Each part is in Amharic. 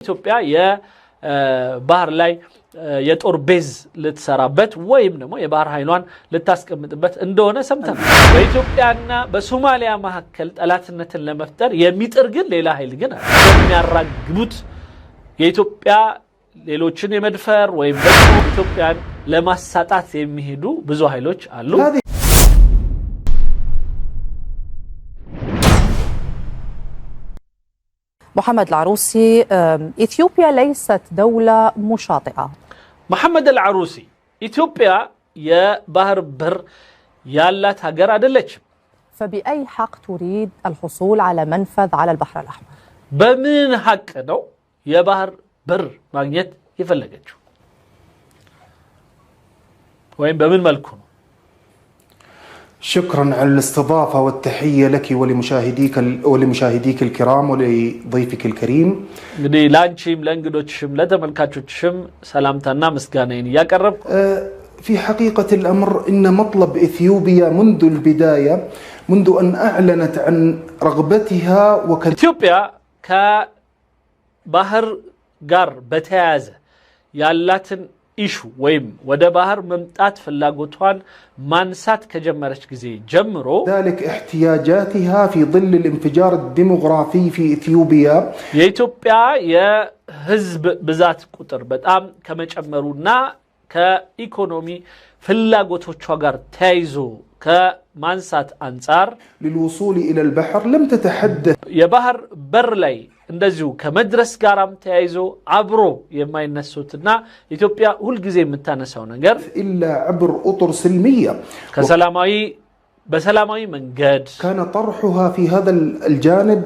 ኢትዮጵያ የባህር ላይ የጦር ቤዝ ልትሰራበት ወይም ደግሞ የባህር ኃይሏን ልታስቀምጥበት እንደሆነ ሰምተናል። በኢትዮጵያና በሶማሊያ መካከል ጠላትነትን ለመፍጠር የሚጥር ግን ሌላ ኃይል ግን የሚያራግቡት የኢትዮጵያ ሌሎችን የመድፈር ወይም ደግሞ ኢትዮጵያን ለማሳጣት የሚሄዱ ብዙ ኃይሎች አሉ። محمد العروسي إثيوبيا ليست دولة مشاطئة. محمد العروسي إثيوبيا يا بحر بر يالات هاجر عدلتش. فبأي حق تريد الحصول على منفذ على البحر الأحمر؟ بمن حق نو يا بحر بر ماغنيت يفلقتشو وين بمن ملكو؟ شكرا على الاستضافة والتحية لك ولمشاهديك الكرام ولضيفك الكريم. قدي لانشيم لانقدوتشم لتملكاتشم سلامتنا مسكانين يا قرب. في حقيقة الأمر إن مطلب إثيوبيا منذ البداية منذ أن أعلنت عن رغبتها إثيوبيا كبحر قار بتيازة يالاتن ኢሹ ወይም ወደ ባህር መምጣት ፍላጎቷን ማንሳት ከጀመረች ጊዜ ጀምሮ ذلك احتياجاتها في ظل الانفجار الديموغرافي في إثيوبيا የኢትዮጵያ የህዝብ ብዛት ቁጥር በጣም ከመጨመሩና ከኢኮኖሚ ፍላጎቶቿ ጋር ተያይዞ ከማንሳት አንፃር للوصول إلى البحر لم تتحدث የባህር በር ላይ እንደዚሁ ከመድረስ ጋራም ተያይዞ አብሮ የማይነሱትና ኢትዮጵያ ሁሉ ጊዜ የምታነሳው ነገር إلا عبر أطر سلمية በሰላማዊ መንገድ كان طرحها في هذا الجانب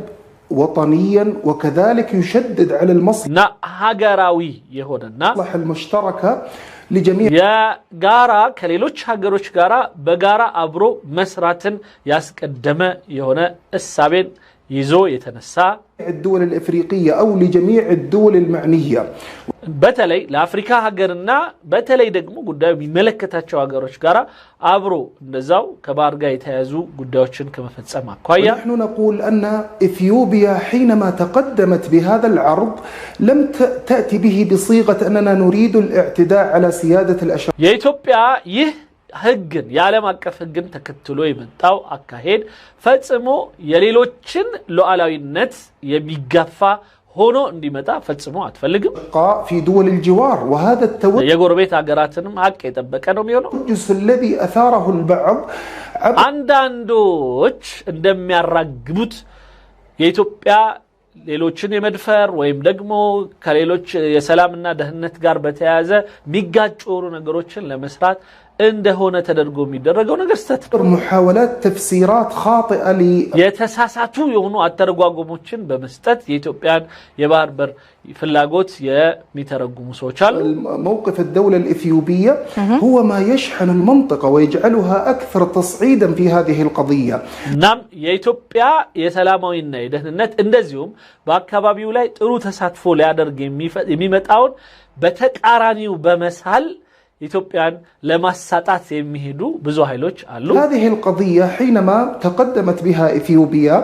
وطنيا وكذلك يشدد على المصلحة ሀገራዊ የሆነና المشتركة لجميع يا غارا كليلوች ሀገሮች ጋራ በጋራ አብሮ መስራትን ያስቀደመ የሆነ እሳቤን ይዞ የተነሳ الدول الافريقيه او لجميع الدول المعنيه በተለይ ለአፍሪካ ሀገርና በተለይ ደግሞ ጉዳዩ የሚመለከታቸው ሀገሮች ጋራ አብሮ እንደዛው ከባህር ጋር የተያዙ ጉዳዮችን ከመፈጸም አኳያ نحن نقول ان اثيوبيا حينما تقدمت بهذا العرض لم تاتي به بصيغه اننا نريد الاعتداء على سياده الاشراف የኢትዮጵያ ይህ ህግን የዓለም አቀፍ ህግን ተከትሎ የመጣው አካሄድ ፈጽሞ የሌሎችን ሉዓላዊነት የሚጋፋ ሆኖ እንዲመጣ ፈጽሞ አትፈልግም። في دول الجوار وهذا التوجه የጎረቤት ሀገራትንም ሀቅ የጠበቀ ነው የሚሆነው። الذي اثاره البعض አንዳንዶች እንደሚያራግቡት የኢትዮጵያ ሌሎችን የመድፈር ወይም ደግሞ ከሌሎች የሰላምና ደህንነት ጋር በተያያዘ ሚጋጩ ነገሮችን ለመስራት እንደሆነ ተደርጎ የሚደረገው ነገር ስተት محاولات تفسيرات خاطئه የተሳሳቱ የሆኑ አተረጓጎሞችን በመስጠት የኢትዮጵያን የባህር በር ፍላጎት የሚተረጉሙ ሰዎች አሉ። موقف الدولة الإثيوبية هو ما يشحن المنطقة ويجعلها أكثر تصعيدا في هذه القضية. نعم የኢትዮጵያ የሰላማዊና የደህንነት እንደዚሁም በአካባቢው ላይ ጥሩ ተሳትፎ ሊያደርግ የሚመጣውን በተቃራኒው በመሳል ኢትዮጵያን ለማሳጣት የሚሄዱ ብዙ ኃይሎች አሉ። هذه القضية حينما تقدمت بها إثيوبيا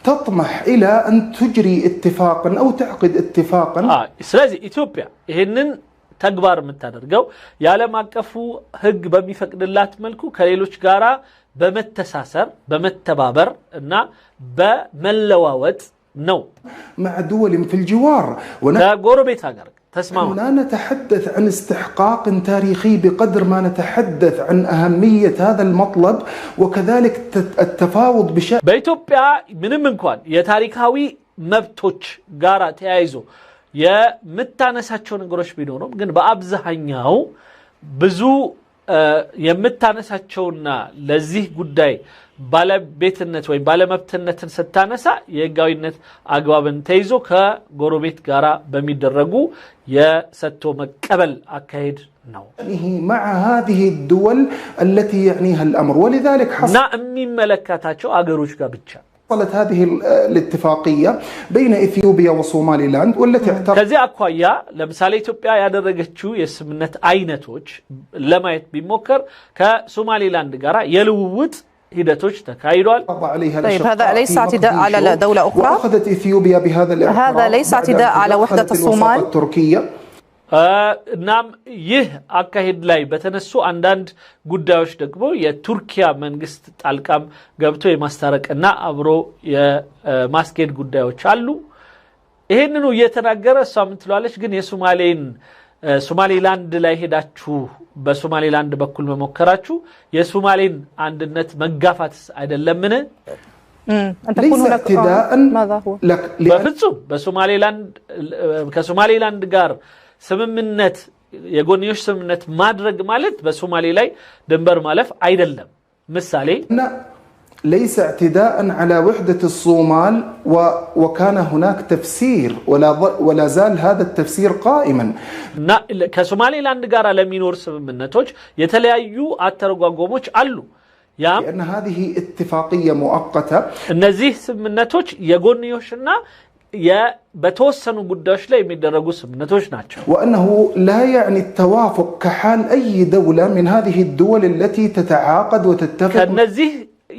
تطمح إلى أن تجري اتفاقا أو تعقد اتفاقا. ስለዚህ ኢትዮጵያ ይሄንን ተግባር የምታደርገው የዓለም አቀፉ ህግ በሚፈቅድላት መልኩ ከሌሎች ጋራ በመተሳሰር በመተባበር እና በመለዋወጥ ነው مع دول في الجوار ከጎረቤት ሀገር تسمعون لا نتحدث عن استحقاق تاريخي بقدر ما نتحدث عن أهمية هذا المطلب وكذلك التفاوض بشأن በኢትዮጵያ ምንም እንኳን የታሪካዊ መብቶች ጋራ ተያይዞ የምታነሳቸው ነገሮች ቢኖሩም ግን በአብዛኛው ብዙ የምታነሳቸውና ለዚህ ጉዳይ ባለቤትነት ወይ ባለመብትነትን ስታነሳ የህጋዊነት አግባብን ተይዞ ከጎረቤት ጋራ በሚደረጉ የሰጥቶ መቀበል አካሄድ ነው مع هذه الدول التي يعنيها الأمر ولذلك حصل የሚመለከታቸው አገሮች ጋር ብቻ حصلت هذه الاتفاقية بين إثيوبيا وصومالي لاند والتي اعترفت ከዚህ አኳያ ለምሳሌ ኢትዮጵያ ያደረገችው የስምምነት አይነቶች ለማየት ቢሞከር ከሶማሊላንድ ጋራ የልውውጥ ሂደቶች ተካሂዷል። طيب هذا ليس اعتداء على دولة أخرى؟ وأخذت إثيوبيا بهذا الاعتراف هذا ليس اعتداء على وحدة الصومال؟ التركية. እናም ይህ አካሄድ ላይ በተነሱ አንዳንድ ጉዳዮች ደግሞ የቱርኪያ መንግስት ጣልቃም ገብቶ የማስታረቅና አብሮ የማስኬድ ጉዳዮች አሉ። ይሄንኑ እየተናገረ እሷ ምን ትላለች? ግን ሶማሌላንድ ላይ ሄዳችሁ በሶማሌላንድ በኩል መሞከራችሁ የሶማሌን አንድነት መጋፋት አይደለምን? ليس اعتداء. ماذا هو؟ በፍጹም በሶማሌላንድ ከሶማሌላንድ ጋር ስምምነት የጎንዮሽ ስምምነት ማድረግ ማለት በሶማሌ ላይ ድንበር ማለፍ አይደለም። ምሳሌ ليس اعتداء على وحدة الصومال وكان هناك تفسير ولا زال هذا التفسير قائما. ከሶማሌላንድ ጋር ለሚኖር ስምምነቶች የተለያዩ አተረጓጎሞች አሉ። لأن هذه اتفاقية مؤقتة. እነዚህ ስምምነቶች የጎንዮሽና በተወሰኑ ጉዳዮች ላይ የሚደረጉ ስምምነቶች ናቸው። وأنه لا يعني التوافق كحال أي دولة من هذه الدول التي تتعاقد وتتفق. ከነዚህ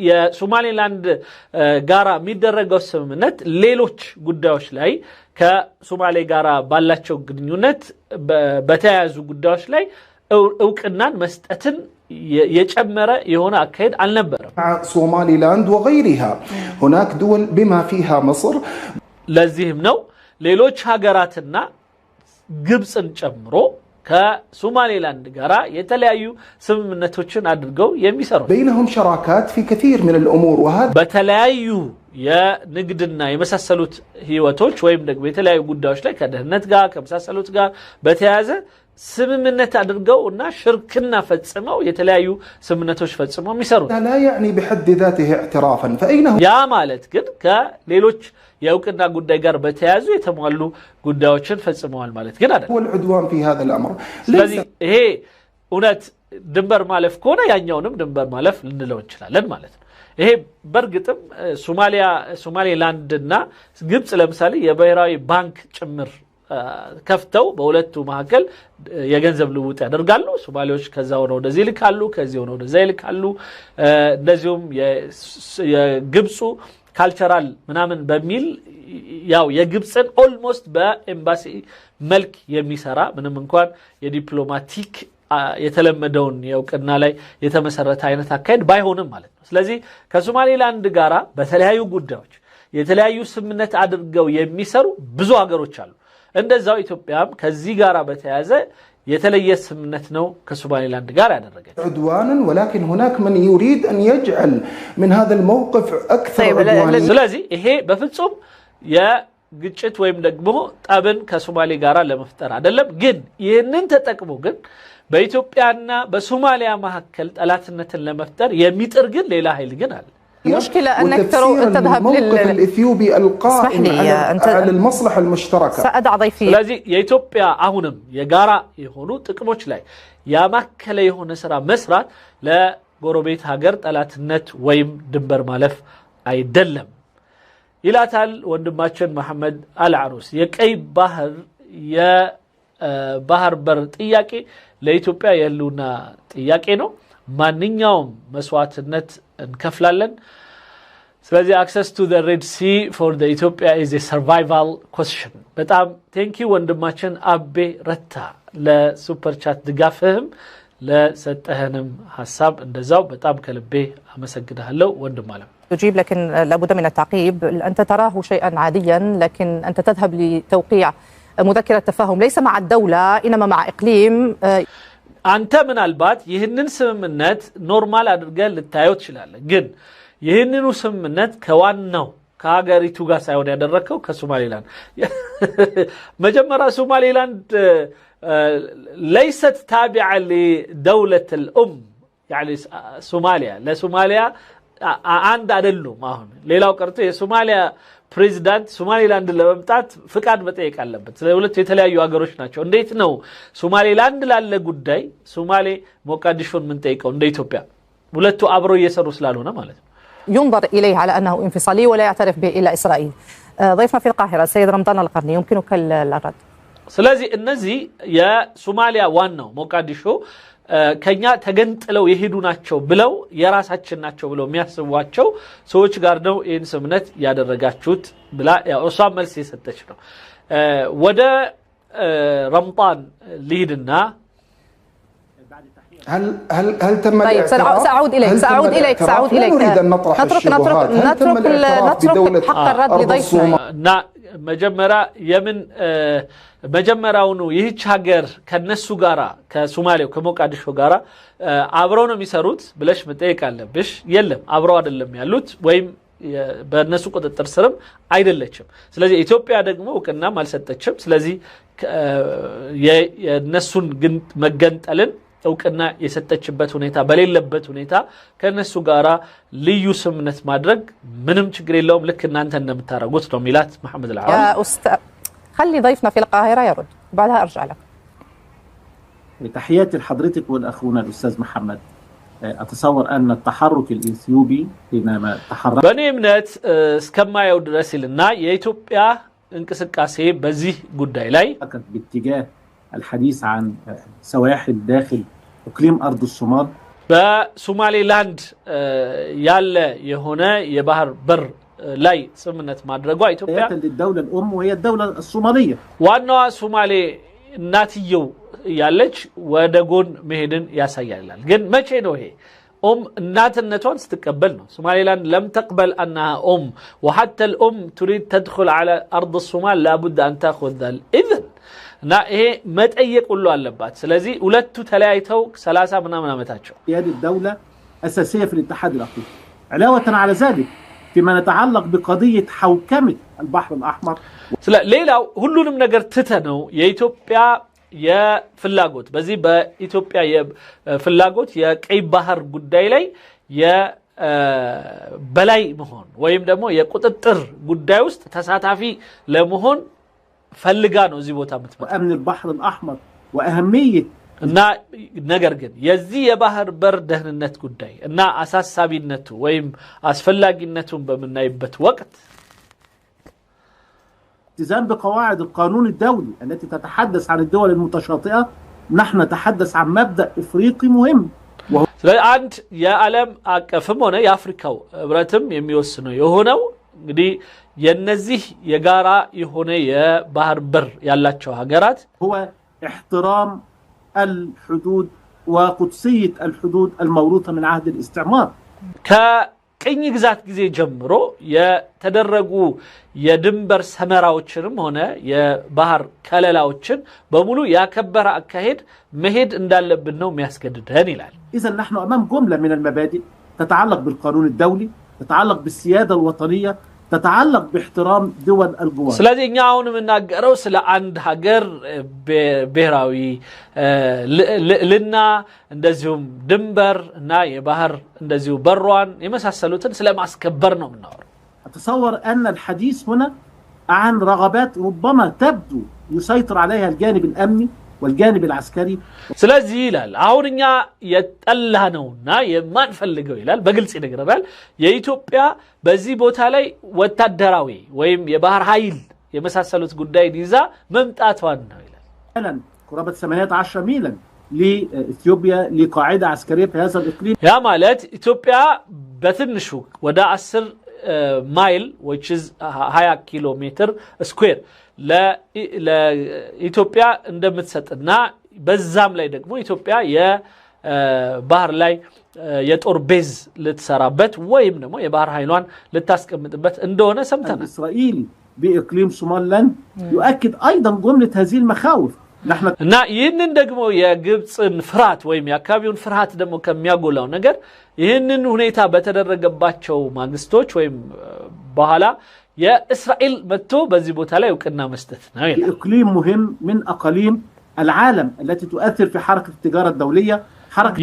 የሶማሌላንድ ጋራ የሚደረገው ስምምነት ሌሎች ጉዳዮች ላይ ከሶማሌ ጋራ ባላቸው ግንኙነት በተያያዙ ጉዳዮች ላይ እውቅናን መስጠትን የጨመረ የሆነ አካሄድ አልነበረም። ሶማሊላንድ وغيرها هناك دول بما فيها مصر. ለዚህም ነው ሌሎች ሀገራትና ግብፅን ጨምሮ ከሶማሌላንድ ጋራ የተለያዩ ስምምነቶችን አድርገው የሚሰሩ بينهم شراكات في كثير من الأمور. وهذا በተለያዩ የንግድና የመሳሰሉት ህይወቶች ወይም ደግሞ የተለያዩ ጉዳዮች ላይ ከደህንነት ጋር ከመሳሰሉት ጋር በተያያዘ ስምምነት አድርገው እና ሽርክና ፈጽመው የተለያዩ ስምምነቶች ፈጽመው የሚሰሩ لا يعني بحد ذاته اعترافا. فأين ያ ማለት ግን ከሌሎች የእውቅና ጉዳይ ጋር በተያያዙ የተሟሉ ጉዳዮችን ፈጽመዋል ማለት ግን አይደለም። هو العدوان في هذا الأمر. ስለዚህ ይሄ እውነት ድንበር ማለፍ ከሆነ ያኛውንም ድንበር ማለፍ ልንለው እንችላለን ማለት ነው። ይሄ በርግጥም ሶማሌላንድና ግብፅ ለምሳሌ የብሔራዊ ባንክ ጭምር ከፍተው በሁለቱ መካከል የገንዘብ ልውውጥ ያደርጋሉ። ሶማሌዎች ከዛ ሆነው ወደዚህ ይልካሉ፣ ከዚህ ሆነው ወደዛ ይልካሉ። እንደዚሁም የግብፁ ካልቸራል ምናምን በሚል ያው የግብፅን ኦልሞስት በኤምባሲ መልክ የሚሰራ ምንም እንኳን የዲፕሎማቲክ የተለመደውን የእውቅና ላይ የተመሰረተ አይነት አካሄድ ባይሆንም ማለት ነው። ስለዚህ ከሶማሌላንድ ጋራ በተለያዩ ጉዳዮች የተለያዩ ስምምነት አድርገው የሚሰሩ ብዙ ሀገሮች አሉ። እንደዛው ኢትዮጵያም ከዚህ ጋራ በተያያዘ የተለየ ስምምነት ነው ከሶማሌላንድ ጋር ያደረገች عدوانا. ولكن هناك من يريد أن يجعل من هذا الموقف أكثر عدوانا. ስለዚህ ይሄ በፍጹም የግጭት ወይም ደግሞ ጠብን ከሶማሌ ጋራ ለመፍጠር አይደለም። ግን ይህንን ተጠቅሞ ግን በኢትዮጵያና በሶማሊያ መካከል ጠላትነትን ለመፍጠር የሚጥር ግን ሌላ ኃይል ግን አለ። المشكلة أنك تذهب الإثيوبي القائم على المصلحة المشتركة. سأدع ضيفي. ስለዚህ የኢትዮጵያ አሁንም የጋራ የሆኑ ጥቅሞች ላይ ያማከለ የሆነ ስራ መስራት ለጎረቤት ሀገር ጠላትነት ወይም ድንበር ማለፍ አይደለም ይላታል ወንድማችን መሐመድ አልዓሩስ። የቀይ ባህር የባህር በር ጥያቄ ለኢትዮጵያ የህልውና ጥያቄ ነው። ማንኛውም መስዋዕትነት እንከፍላለን። ስለዚህ access to the Red Sea for the Ethiopia is a survival question. በጣም ቴንኪ ወንድማችን አቤ ረታ ለሱፐር ቻት ድጋፍህም ለሰጠህንም ሐሳብ እንደዛው በጣም ከልቤ አመሰግናለሁ ወንድም አለም። تجيب لكن لابد من التعقيب. أنت تراه شيئا عاديا لكن أنت تذهب لتوقيع مذكرة تفاهم ليس مع الدولة إنما مع إقليم. አንተ ምናልባት ይህንን ስምምነት ኖርማል አድርገህ ልታየው ትችላለህ። ግን ይህንኑ ስምምነት ከዋናው ከሀገሪቱ ጋር ሳይሆን ያደረከው ከሶማሌላንድ መጀመሪያ ሶማሌላንድ ليست تابعة لدولة الأم يعني ሶማሊያ ለሶማሊያ አንድ አይደሉም። አሁን ሌላው ቀርቶ የሶማሊያ ፕሬዚዳንት ሶማሌላንድ ለመምጣት ፍቃድ መጠየቅ አለበት። ስለሁለት የተለያዩ ሀገሮች ናቸው። እንዴት ነው ሶማሌላንድ ላለ ጉዳይ ሶማሌ ሞቃዲሾን ምን ጠይቀው እንደ ኢትዮጵያ ሁለቱ አብረው እየሰሩ ስላልሆነ ማለት ነው። ينظر إليه على أنه انفصالي ولا يعترف به إلا إسرائيل. ضيفنا في القاهرة السيد رمضان القرني يمكنك الرد. ስለዚህ እነዚህ የሶማሊያ ዋናው ሞቃዲሾ ከኛ ተገንጥለው የሄዱ ናቸው ብለው የራሳችን ናቸው ብለው የሚያስቧቸው ሰዎች ጋር ነው ይህን ስምምነት ያደረጋችሁት ብላ እሷ መልስ የሰጠች ነው። ወደ ረመዳን ሊድና هل تم طيب سأعود إليك نريد أن نطرح الشبهات. نترك حق الرد لضيفنا. መጀመሪያ የምን መጀመሪያው ነው ይህች ሀገር ከነሱ ጋራ ከሶማሌው ከሞቃዲሾ ጋራ አብረው ነው የሚሰሩት ብለሽ መጠየቅ አለብሽ። የለም አብረው አይደለም ያሉት ወይም በእነሱ ቁጥጥር ስርም አይደለችም። ስለዚህ ኢትዮጵያ ደግሞ እውቅናም አልሰጠችም። ስለዚህ የነሱን ግን መገንጠልን እውቅና የሰጠችበት ሁኔታ በሌለበት ሁኔታ ከነሱ ጋራ ልዩ ስምምነት ማድረግ ምንም ችግር የለውም ልክ እናንተ እንደምታረጉት ነው ሚላት محمد العربي. يا أستاذ خلي ضيفنا في القاهرة يرد بعدها أرجع لك. تحياتي لحضرتك والأخونا الأستاذ محمد. أتصور أن التحرك الإثيوبي حينما تحرك بني امنت اسكما يود رسلنا የኢትዮጵያ እንቅስቃሴ በዚህ ጉዳይ ላይ باتجاه الحديث عن سواحل داخل إقليم أرض الصومال بسومالي لاند يالا يهونا يبحر بر لاي سمنت مادرغوا إثيوبيا للدولة الأم وهي الدولة الصومالية وانا سومالي ناتيو يالج ودغون مهدن ياسايال ግን መቼ ነው ይሄ እናትነቷን ስትቀበል ነው ሶማሌ ላንድ لم تقبل انها وحتى الام تريد تدخل على ارض الصومال لابد ان تاخذ الاذن እና ይሄ መጠየቅ ሁሉ አለባት። ስለዚህ ሁለቱ ተለያይተው 30 ምናምን አመታቸው هذه الدولة أساسية في الاتحاد الأفريقي. علاوة على ذلك فيما يتعلق بقضية حوكمة البحر الأحمر ሌላው ሁሉንም ነገር ትተነው የኢትዮጵያ የፍላጎት በዚህ በኢትዮጵያ የፍላጎት የቀይ ባህር ጉዳይ ላይ የበላይ መሆን ወይም ደግሞ የቁጥጥር ጉዳይ ውስጥ ተሳታፊ ለመሆን ፈልጋ ነው እዚህ ቦታ የምትመጣው وأمن البحر الأحمر وأهمية እና ነገር ግን የዚህ የባህር በር ደህንነት ጉዳይ እና አሳሳቢነቱ ወይም አስፈላጊነቱን በመናይበት ወቅት التزام بقواعد القانون الدولي التي تتحدث عن الدول المتشاطئة. نحن نتحدث عن مبدأ إفريقي مهم وهو አንድ የዓለም አቀፍም ሆነ የአፍሪካው ህብረትም የሚወስነው የሆነው እንግዲህ የነዚህ የጋራ የሆነ የባህር በር ያላቸው ሀገራት هو احترام الحدود وقدسية الحدود الموروثة من عهد الاستعمار. ከቅኝ ግዛት ጊዜ ጀምሮ የተደረጉ የድንበር ሰመራዎችንም ሆነ የባህር ከለላዎችን በሙሉ ያከበረ አካሄድ መሄድ እንዳለብን ነው የሚያስገድደን ይላል። إذا نحن أمام جملة من المبادئ تتعلق بالقانون الدولي، تتعلق بالسيادة الوطنية، تتعلق باحترام دول الجوار. ስለዚህ እኛ አሁን የምናገረው ስለ አንድ ሀገር ብሔራዊ ልዕልና እንደዚሁም ድንበር እና የባህር እንደዚሁ በሯን የመሳሰሉትን ስለማስከበር ነው የምናወራው። أتصور أن الحديث هنا عن رغبات ربما تبدو يسيطر عليها الجانب الأمني والجانب العسكري. ስለዚህ ይላል አሁን እኛ የጠላነውና የማንፈልገው ይላል በግልጽ ይነግረናል የኢትዮጵያ በዚህ ቦታ ላይ ወታደራዊ ወይም የባህር ኃይል የመሳሰሉት ጉዳይ ይዛ መምጣቷን ነው ይላል። فعلا قرابة 18 ميلا لإثيوبيا لقاعدة عسكرية في هذا الإقليم. ያ ማለት ኢትዮጵያ በትንሹ ወደ 10 ማይል which is 20 ኪሎ ሜትር ስኩዌር ለኢትዮጵያ እንደምትሰጥና በዛም ላይ ደግሞ ኢትዮጵያ የባህር ላይ የጦር ቤዝ ልትሰራበት ወይም ደግሞ የባህር ኃይሏን ልታስቀምጥበት እንደሆነ ሰምተናል። الإسرائيلي بإقليم ሶማሊላንድ يؤكد أيضا جملة هذه المخاوف. እና ይህንን ደግሞ የግብፅን ፍርሃት ወይም የአካባቢውን ፍርሃት ደግሞ ከሚያጎላው ነገር ይህንን ሁኔታ በተደረገባቸው ማግስቶች ወይም በኋላ የእስራኤል መጥቶ በዚህ ቦታ ላይ እውቅና መስጠት ነው ይላል። إقليم مهم من أقاليم العالم التي تؤثر في حركة التجارة الدولية.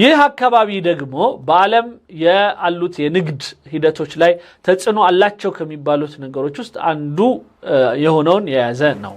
ይህ አካባቢ ደግሞ በዓለም ያሉት የንግድ ሂደቶች ላይ ተጽዕኖ አላቸው ከሚባሉት ነገሮች ውስጥ አንዱ የሆነውን የያዘ ነው።